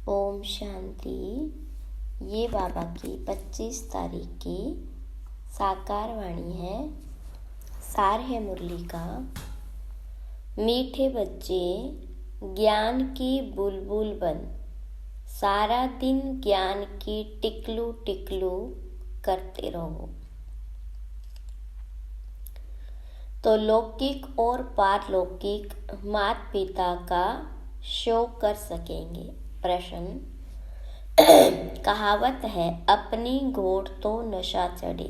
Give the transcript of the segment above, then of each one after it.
ओम शांति। ये बाबा की 25 तारीख की साकार वाणी है। सार है मुरली का। मीठे बच्चे ज्ञान की बुलबुल बन, सारा दिन ज्ञान की टिकलू टिकलू करते रहो, तो लौकिक और पारलौकिक माता पिता का शो कर सकेंगे। प्रश्न। कहावत है, अपनी घोड़ तो नशा चढ़े।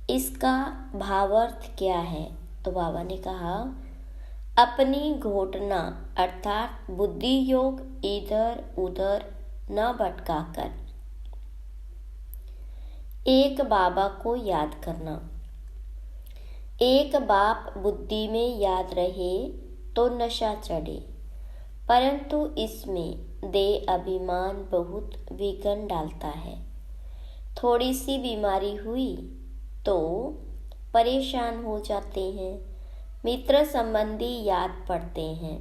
इसका भावार्थ क्या है? तो बाबा ने कहा, अपनी घोटना अर्थात बुद्धि योग इधर उधर न भटकाकर एक बाबा को याद करना। एक बाप बुद्धि में याद रहे तो नशा चढ़े, परंतु इसमें देह अभिमान बहुत विघ्न डालता है। थोड़ी सी बीमारी हुई तो परेशान हो जाते हैं, मित्र संबंधी याद पड़ते हैं,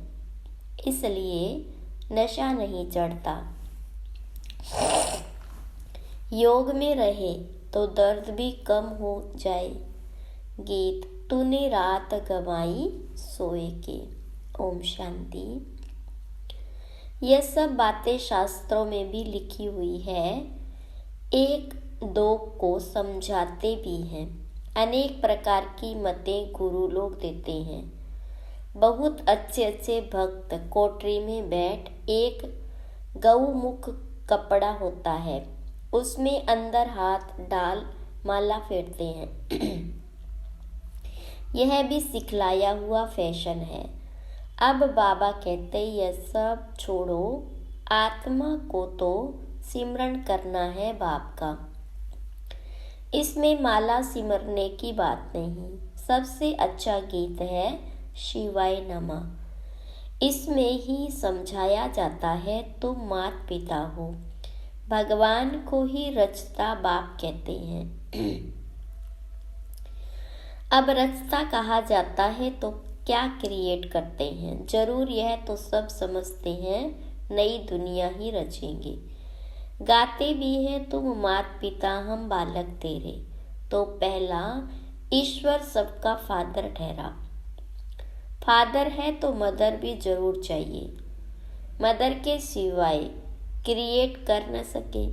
इसलिए नशा नहीं चढ़ता। योग में रहे तो दर्द भी कम हो जाए। गीत तूने रात गवाई सोए के। ओम शांति। यह सब बातें शास्त्रों में भी लिखी हुई है, एक दो को समझाते भी हैं। अनेक प्रकार की मतें गुरु लोग देते हैं। बहुत अच्छे अच्छे भक्त कोठरी में बैठ एक गौमुख कपड़ा होता है, उसमें अंदर हाथ डाल माला फेरते हैं। यह भी सिखलाया हुआ फैशन है। अब बाबा कहते, यह सब छोड़ो, आत्मा को तो सिमरण करना है बाप का। इसमें माला सिमरने की बात नहीं। सबसे अच्छा गीत है शिवाय नमः। इसमें ही समझाया जाता है तुम माता पिता हो, भगवान को ही रचता बाप कहते हैं। अब रचता कहा जाता है तो क्या क्रिएट करते हैं? जरूर यह तो सब समझते हैं, नई दुनिया ही रचेंगे। गाते भी हैं, तुम माता पिता हम बालक तेरे। तो पहला ईश्वर सबका फादर ठहरा। फादर है तो मदर भी जरूर चाहिए। मदर के सिवाय क्रिएट कर न सके।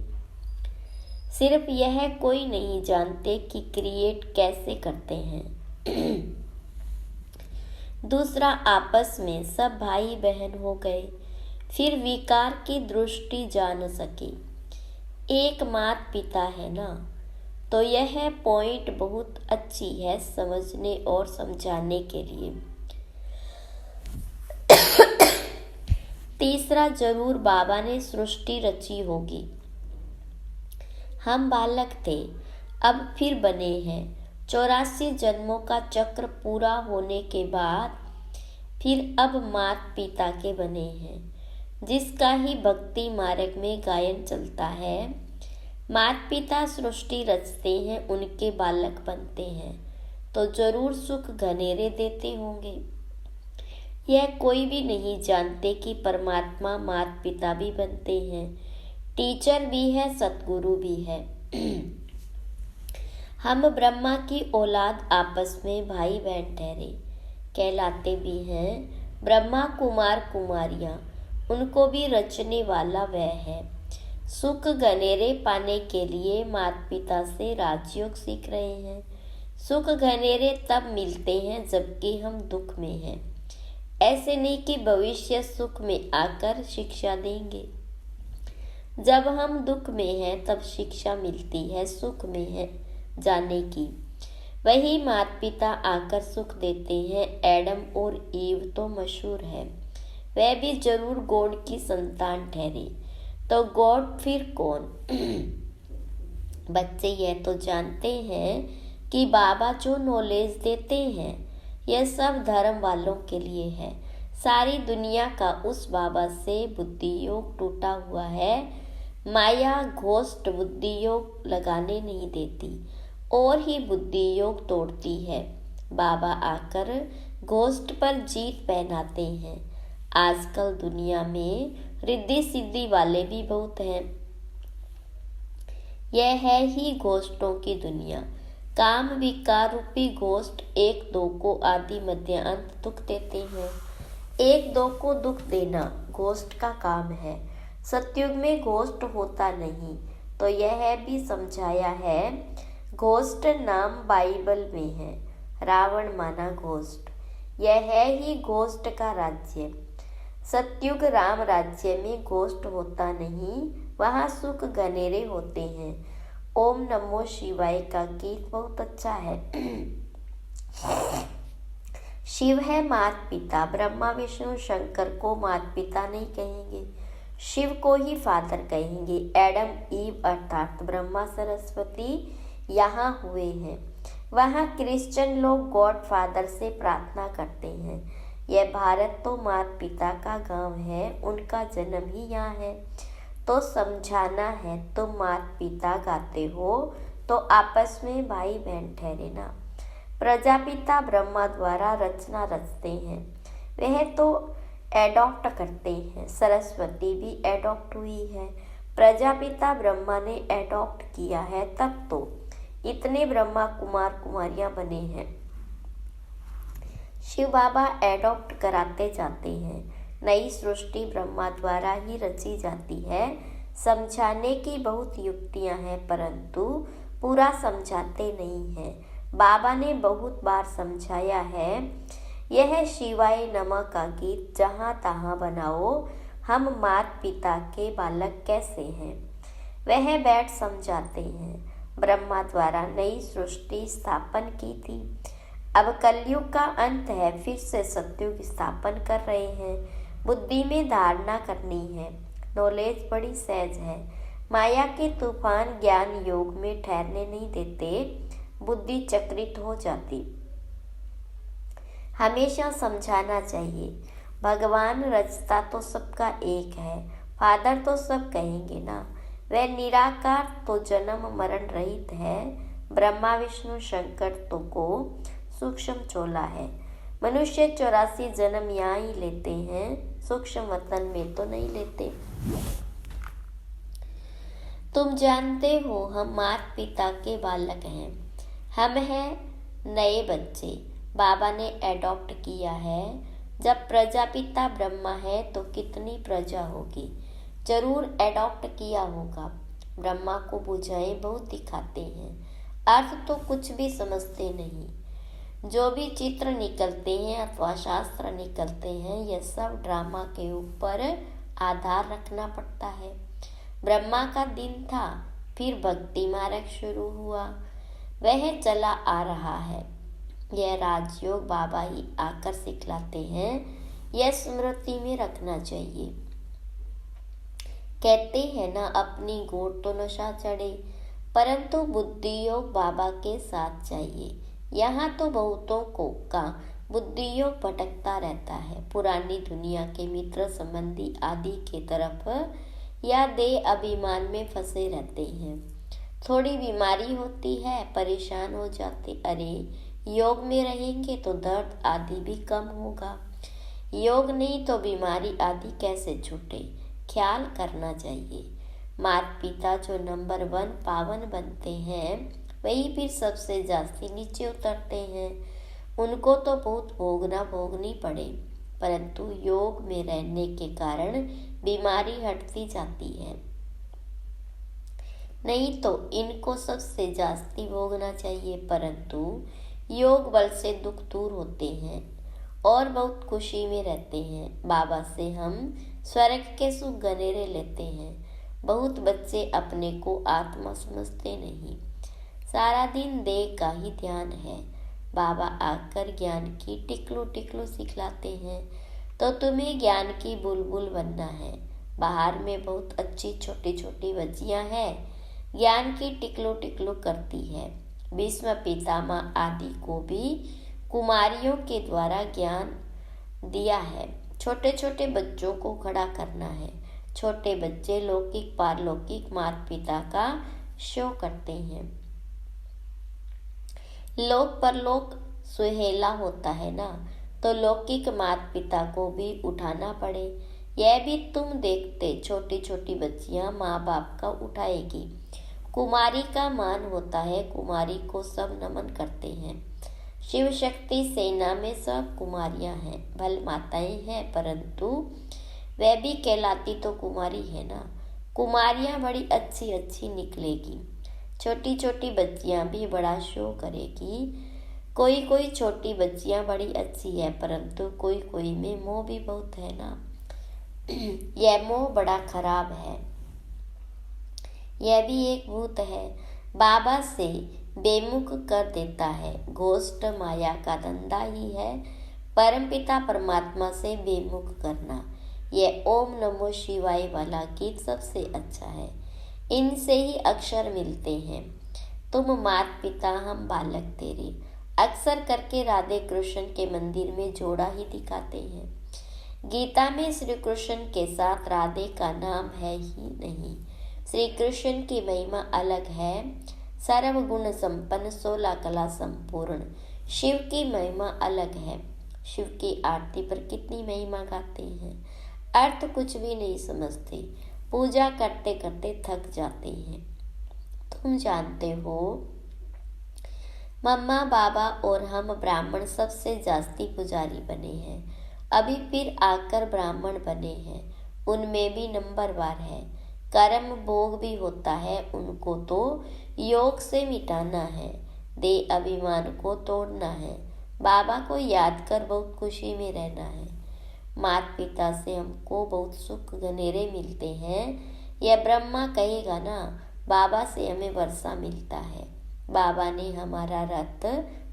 सिर्फ यह कोई नहीं जानते कि क्रिएट कैसे करते हैं। दूसरा, आपस में सब भाई बहन हो गए, फिर विकार की दृष्टि जा न सकी। एक माता पिता है ना, तो यह पॉइंट बहुत अच्छी है समझने और समझाने के लिए। तीसरा, जरूर बाबा ने सृष्टि रची होगी। हम बालक थे, अब फिर बने हैं। 84 जन्मों का चक्र पूरा होने के बाद फिर अब माता पिता के बने हैं, जिसका ही भक्ति मार्ग में गायन चलता है। माता पिता सृष्टि रचते हैं, उनके बालक बनते हैं, तो जरूर सुख घनेरे देते होंगे। यह कोई भी नहीं जानते कि परमात्मा माता पिता भी बनते हैं, टीचर भी है, सतगुरु भी है। हम ब्रह्मा की औलाद आपस में भाई बहन ठहरे, कहलाते भी हैं। ब्रह्मा कुमार कुमारियां, उनको भी रचने वाला वह है। सुख घनेरे पाने के लिए माता पिता से राजयोग सीख रहे हैं। सुख घनेरे तब मिलते हैं जबकि हम दुख में हैं। ऐसे नहीं कि भविष्य सुख में आकर शिक्षा देंगे। जब हम दुख में हैं तब शिक्षा मिलती है सुख में है जाने की। वही माता पिता आकर सुख देते हैं। एडम और ईव तो मशहूर है, वह भी जरूर गॉड की संतान ठहरे, तो गॉड फिर कौन? बच्चे यह तो जानते हैं कि बाबा जो नॉलेज देते हैं यह सब धर्म वालों के लिए है। सारी दुनिया का उस बाबा से बुद्धि योग टूटा हुआ है। माया घोस्ट बुद्धि योग लगाने नहीं देती और ही बुद्धि योग तोड़ती है। बाबा आकर घोस्ट पर जीत पहनाते हैं। आजकल दुनिया में रिद्धि सिद्धि वाले भी बहुत हैं। यह है ही घोष्टों की दुनिया। काम विकार रूपी घोष्ट एक दो को आदि मध्य अंत दुख देते हैं। एक दो को दुख देना घोष्ट का काम है। सतयुग में घोष्ट होता नहीं, तो यह भी समझाया है। घोष्ट नाम बाइबल में है। रावण माना घोष्ट। यह है ही घोष्ट का राज्य। सतयुग राम राज्य में घोष्ट होता नहीं, वहाँ सुख घनेरे होते हैं। ओम नमो शिवाय का गीत बहुत अच्छा है। शिव है माता पिता। ब्रह्मा विष्णु शंकर को माता पिता नहीं कहेंगे, शिव को ही फादर कहेंगे। एडम ईव अर्थात ब्रह्मा सरस्वती यहाँ हुए हैं। वहाँ क्रिश्चियन लोग गॉड फादर से प्रार्थना करते हैं। यह भारत तो माता पिता का गांव है, उनका जन्म ही यहाँ है। तो समझाना है, तुम माता पिता गाते हो तो आपस में भाई बहन ठहरे ना। प्रजापिता ब्रह्मा द्वारा रचना रचते हैं, वह तो एडॉप्ट करते हैं। सरस्वती भी एडॉप्ट हुई है। प्रजापिता ब्रह्मा ने एडॉप्ट किया है, तब तो इतने ब्रह्मा कुमार कुमारियां बने हैं। शिव बाबा एडॉप्ट कराते जाते हैं। नई सृष्टि ब्रह्मा द्वारा ही रची जाती है। समझाने की बहुत युक्तियां हैं, परंतु पूरा समझाते नहीं हैं। बाबा ने बहुत बार समझाया है। यह शिवाय नमः का गीत जहाँ तहाँ बनाओ, हम माता पिता के बालक कैसे हैं, वह बैठ समझाते हैं। ब्रह्मा द्वारा नई सृष्टि स्थापन की थी। अब कलयुग का अंत है, फिर से सतयुग स्थापन कर रहे हैं। बुद्धि में धारणा करनी है। नॉलेज बड़ी सहज है। माया के तूफान ज्ञान योग में ठहरने नहीं देते, बुद्धि चक्रित हो जाती। हमेशा समझाना चाहिए, भगवान रचता तो सबका एक है, फादर तो सब कहेंगे ना। वह निराकार तो जन्म मरण रहित है। ब्रह्मा विष्णु शंकर तो को सूक्ष्म चोला है। मनुष्य 84 जन्म यहाँ ही लेते हैं, सूक्ष्म वतन में तो नहीं लेते। तुम जानते हो हम माता पिता के बालक हैं। हम हैं नए बच्चे, बाबा ने एडॉप्ट किया है। जब प्रजापिता ब्रह्मा है तो कितनी प्रजा होगी, जरूर एडॉप्ट किया होगा। ब्रह्मा को बुझाएं बहुत दिखाते हैं, अर्थ तो कुछ भी समझते नहीं। जो भी चित्र निकलते हैं अथवा शास्त्र निकलते हैं, यह सब ड्रामा के ऊपर आधार रखना पड़ता है। ब्रह्मा का दिन था, फिर भक्ति मार्ग शुरू हुआ, वह चला आ रहा है। यह राजयोग बाबा ही आकर सिखलाते हैं, यह स्मृति में रखना चाहिए। कहते हैं ना, अपनी गोद तो नशा चढ़े, परंतु बुद्धि योग बाबा के साथ चाहिए। यहाँ तो बहुतों को का बुद्धि योग भटकता रहता है, पुरानी दुनिया के मित्र संबंधी आदि के तरफ या देह अभिमान में फंसे रहते हैं। थोड़ी बीमारी होती है, परेशान हो जाते, अरे योग में रहेंगे तो दर्द आदि भी कम होगा। योग नहीं तो बीमारी आदि कैसे छूटे, ख्याल करना चाहिए। माता पिता जो नंबर 1 पावन बनते हैं, वही फिर सबसे जास्ती नीचे उतरते हैं। उनको तो बहुत भोगनी पड़े, परंतु योग में रहने के कारण बीमारी हटती जाती है। नहीं तो इनको सबसे जास्ती भोगना चाहिए, परंतु योग बल से दुख दूर होते हैं और बहुत खुशी में रहते हैं। बाबा से हम स्वर्ग के सुख गनेरे लेते हैं। बहुत बच्चे अपने को आत्मा समझते नहीं, सारा दिन देह का ही ध्यान है। बाबा आकर ज्ञान की टिकलू सिखलाते हैं, तो तुम्हें ज्ञान की बुलबुल बनना है। बाहर में बहुत अच्छी छोटी छोटी बच्चियां हैं, ज्ञान की टिकलू करती है। भीष्म पितामह आदि को भी कुमारियों के द्वारा ज्ञान दिया है। छोटे छोटे बच्चों को खड़ा करना है। छोटे बच्चे लौकिक पारलौकिक माता पिता का शो करते हैं। लोक परलोक सुहेला होता है ना, तो लौकिक माता पिता को भी उठाना पड़े। यह भी तुम देखते छोटी छोटी बच्चियां माँ बाप का उठाएगी। कुमारी का मान होता है, कुमारी को सब नमन करते हैं। शिव शक्ति सेना में सब कुमारियां हैं, भल माताएं हैं, परंतु वह भी कहलाती तो कुमारी है ना। कुमारियां बड़ी अच्छी अच्छी निकलेगी, छोटी छोटी बच्चियां भी बड़ा शो करेगी। कोई कोई छोटी बच्चियां बड़ी अच्छी है, परंतु कोई कोई में मोह भी बहुत है ना। यह मोह बड़ा खराब है, यह भी एक भूत है, बाबा से बेमुख कर देता है। घोष्ट माया का धंधा ही है परमपिता परमात्मा से बेमुख करना। यह ओम नमो शिवाय वाला गीत सबसे अच्छा है, इनसे ही अक्षर मिलते हैं। तुम मात पिता हम बालक तेरे, अक्सर करके राधे कृष्ण के मंदिर में जोड़ा ही दिखाते हैं। गीता में श्री कृष्ण के साथ राधे का नाम है ही नहीं। श्री कृष्ण की महिमा अलग है, सर्वगुण संपन्न 16 कला संपूर्ण। शिव की महिमा अलग है, शिव की आरती पर कितनी महिमा गाते हैं, अर्थ कुछ भी नहीं समझते, पूजा करते करते थक जाते हैं। तुम जानते हो मम्मा बाबा और हम ब्राह्मण सबसे जास्ती पुजारी बने हैं, अभी फिर आकर ब्राह्मण बने हैं, उनमें भी नंबरवार है। कर्म भोग भी होता है, उनको तो योग से मिटाना है, दे अभिमान को तोड़ना है, बाबा को याद कर बहुत खुशी में रहना है। माता पिता से हमको बहुत सुख घनेरे मिलते हैं, यह ब्रह्मा कहेगा ना। बाबा से हमें वर्षा मिलता है, बाबा ने हमारा रथ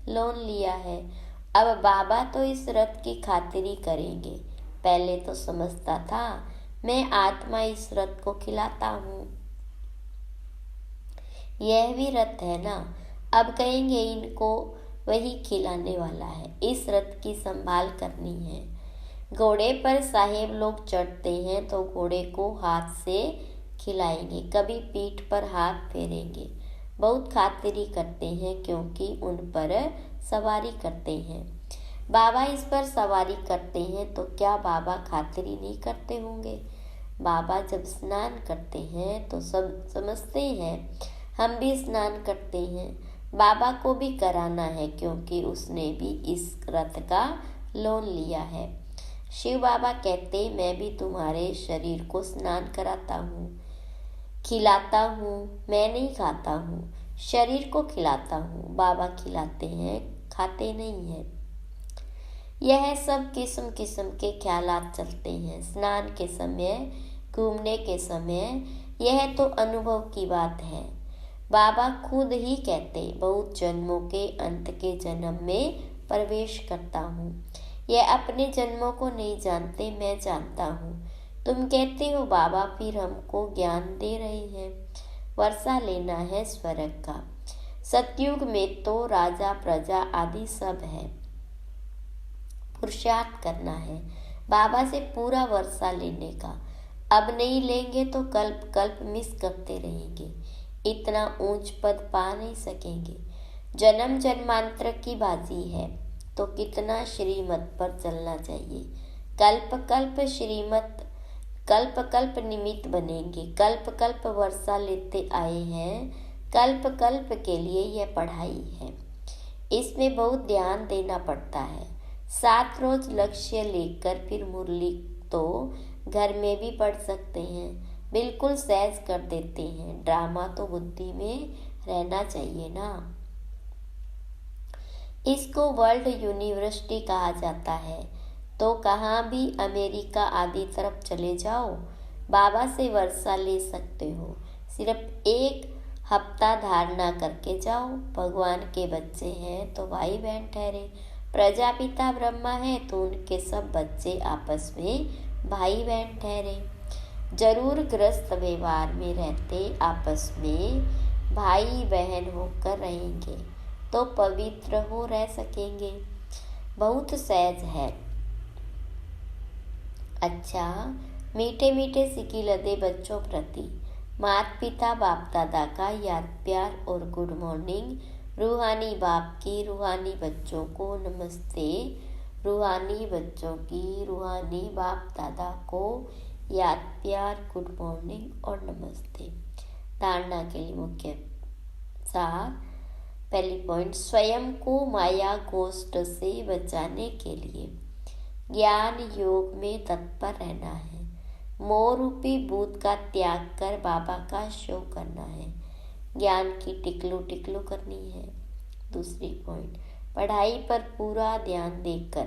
लोन लिया है, अब बाबा तो इस रथ की खातिरी करेंगे। पहले तो समझता था मैं आत्मा इस रथ को खिलाता हूँ, यह भी रथ है ना। अब कहेंगे इनको वही खिलाने वाला है, इस रथ की संभाल करनी है। घोड़े पर साहेब लोग चढ़ते हैं तो घोड़े को हाथ से खिलाएंगे, कभी पीठ पर हाथ फेरेंगे, बहुत खातिरी करते हैं क्योंकि उन पर सवारी करते हैं। बाबा इस पर सवारी करते हैं तो क्या बाबा खातिरी नहीं करते होंगे। बाबा जब स्नान करते हैं तो सब समझते हैं हम भी स्नान करते हैं, बाबा को भी कराना है क्योंकि उसने भी इस रथ का लोन लिया है। शिव बाबा कहते मैं भी तुम्हारे शरीर को स्नान कराता हूँ, खिलाता हूँ, मैं नहीं खाता हूँ, शरीर को खिलाता हूँ। बाबा खिलाते हैं, खाते नहीं हैं। यह सब किस्म किस्म के ख्यालात चलते हैं। स्नान के समय, घूमने के समय, यह तो अनुभव की बात है। बाबा खुद ही कहते बहुत जन्मों के अंत के जन्म में प्रवेश करता हूँ। यह अपने जन्मों को नहीं जानते, मैं जानता हूँ। तुम कहते हो बाबा फिर हमको ज्ञान दे रहे हैं, वर्षा लेना है स्वर्ग का। सतयुग में तो राजा प्रजा आदि सब है, पुरुषार्थ करना है बाबा से पूरा वर्षा लेने का। अब नहीं लेंगे तो कल्प कल्प मिस करते रहेंगे, इतना ऊंच पद पा नहीं सकेंगे। जन्म जन्मांतर की बाजी है तो कितना श्रीमत पर चलना चाहिए। कल्प कल्प श्रीमत, कल्प कल्प निमित्त बनेंगे, कल्प कल्प वर्षा लेते आए हैं, कल्प कल्प के लिए यह पढ़ाई है। इसमें बहुत ध्यान देना पड़ता है। 7 रोज लक्ष्य लेकर फिर मुरली तो घर में भी पढ़ सकते हैं, बिल्कुल सहज कर देते हैं। ड्रामा तो बुद्धि में रहना चाहिए ना। इसको वर्ल्ड यूनिवर्सिटी कहा जाता है, तो कहाँ भी अमेरिका आदि तरफ चले जाओ, बाबा से वर्षा ले सकते हो। सिर्फ 1 हफ्ता धारणा करके जाओ। भगवान के बच्चे हैं तो भाई बहन ठहरे, प्रजापिता ब्रह्मा है तो उनके सब बच्चे आपस में भाई बहन ठहरे। जरूर ग्रस्त व्यवहार में रहते आपस में भाई बहन होकर रहेंगे तो पवित्र हो रह सकेंगे। बहुत सहज है। अच्छा, मीठे मीठे सिकी लदे बच्चों प्रति माता पिता बाप दादा का याद प्यार और गुड मॉर्निंग। रूहानी बाप की रूहानी बच्चों को नमस्ते। रूहानी बच्चों की रूहानी बाप दादा को याद, प्यार, गुड मॉर्निंग और नमस्ते। धारणा के लिए मुख्य सार। पहली पॉइंट, स्वयं को माया गोष्ठ से बचाने के लिए ज्ञान योग में तत्पर रहना है। मोह रूपी भूत का त्याग कर बाबा का शो करना है। ज्ञान की टिकलू टिकलू करनी है। दूसरी पॉइंट, पढ़ाई पर पूरा ध्यान देकर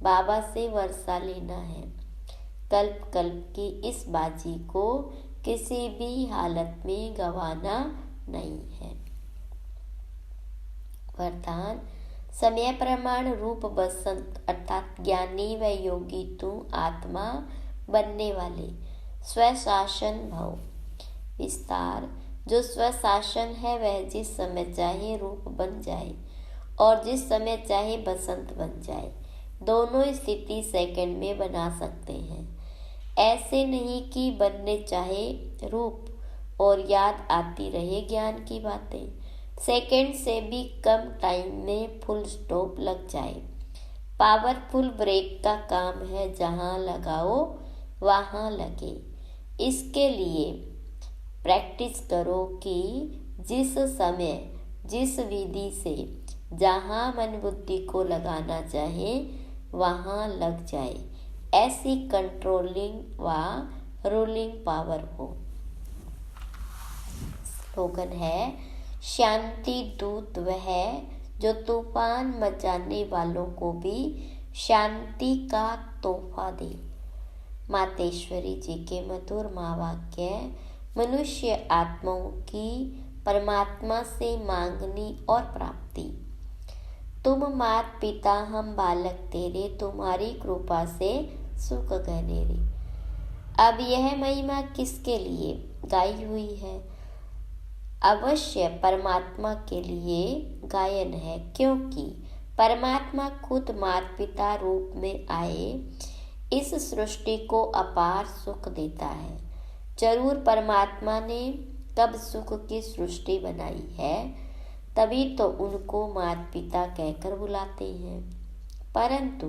बाबा से वर्षा लेना है। कल्प कल्प की इस बाजी को किसी भी हालत में गंवाना नहीं है। वरदान, समय प्रमाण रूप बसंत अर्थात ज्ञानी व योगी तू आत्मा बनने वाले स्वशासन भव। विस्तार, जो स्वशासन है वह जिस समय चाहे रूप बन जाए और जिस समय चाहे बसंत बन जाए, दोनों स्थिति सेकंड में बना सकते हैं। ऐसे नहीं कि बनने चाहे रूप और याद आती रहे ज्ञान की बातें। सेकंड से भी कम टाइम में फुल स्टॉप लग जाए। पावरफुल ब्रेक का काम है, जहाँ लगाओ वहाँ लगे। इसके लिए प्रैक्टिस करो कि जिस समय जिस विधि से जहाँ मन बुद्धि को लगाना चाहे वहाँ लग जाए, ऐसी कंट्रोलिंग व रूलिंग पावर हो। स्लोगन है, शांति दूत वह जो तूफान मचाने वालों को भी शांति का तोहफा दे। मातेश्वरी जी के मधुर महावाक्य। मनुष्य आत्माओं की परमात्मा से मांगनी और प्राप्ति। तुम मात पिता हम बालक तेरे, तुम्हारी कृपा से सुख गहनेरे। अब यह महिमा किसके लिए गाई हुई है? अवश्य परमात्मा के लिए गायन है, क्योंकि परमात्मा खुद माता पिता रूप में आए इस सृष्टि को अपार सुख देता है। जरूर परमात्मा ने कब सुख की सृष्टि बनाई है, तभी तो उनको माता पिता कहकर बुलाते हैं। परंतु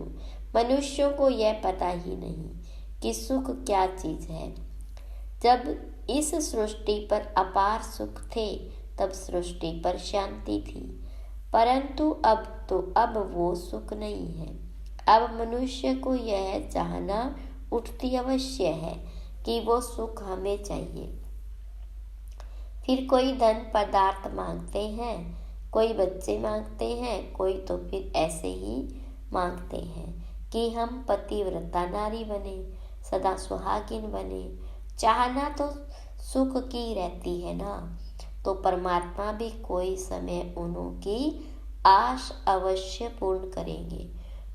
मनुष्यों को यह पता ही नहीं कि सुख क्या चीज है। जब इस सृष्टि पर अपार सुख थे तब सृष्टि पर शांति थी, परंतु अब वो सुख नहीं है। अब मनुष्य को यह चाहना उठती अवश्य है कि वो सुख हमें चाहिए। फिर कोई धन पदार्थ मांगते हैं, कोई बच्चे मांगते हैं, कोई तो फिर ऐसे ही मांगते हैं कि हम पतिव्रता नारी बने, सदा सुहागिन बने। चाहना तो सुख की रहती है ना, तो परमात्मा भी कोई समय उनकी आश अवश्य पूर्ण करेंगे।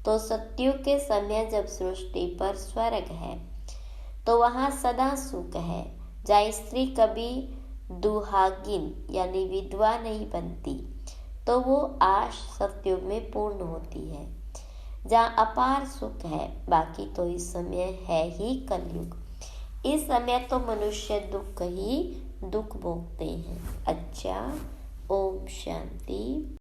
तो सत्युग के समय जब सृष्टि पर स्वर्ग है तो वहाँ सदा सुख है, जहाँ स्त्री कभी दुहागिन यानी विधवा नहीं बनती, तो वो आश सत्युग में पूर्ण होती है, जहाँ अपार सुख है। बाकी तो इस समय है ही कलयुग। इस समय तो मनुष्य दुख ही दुख भोगते हैं। अच्छा, ओम शांति।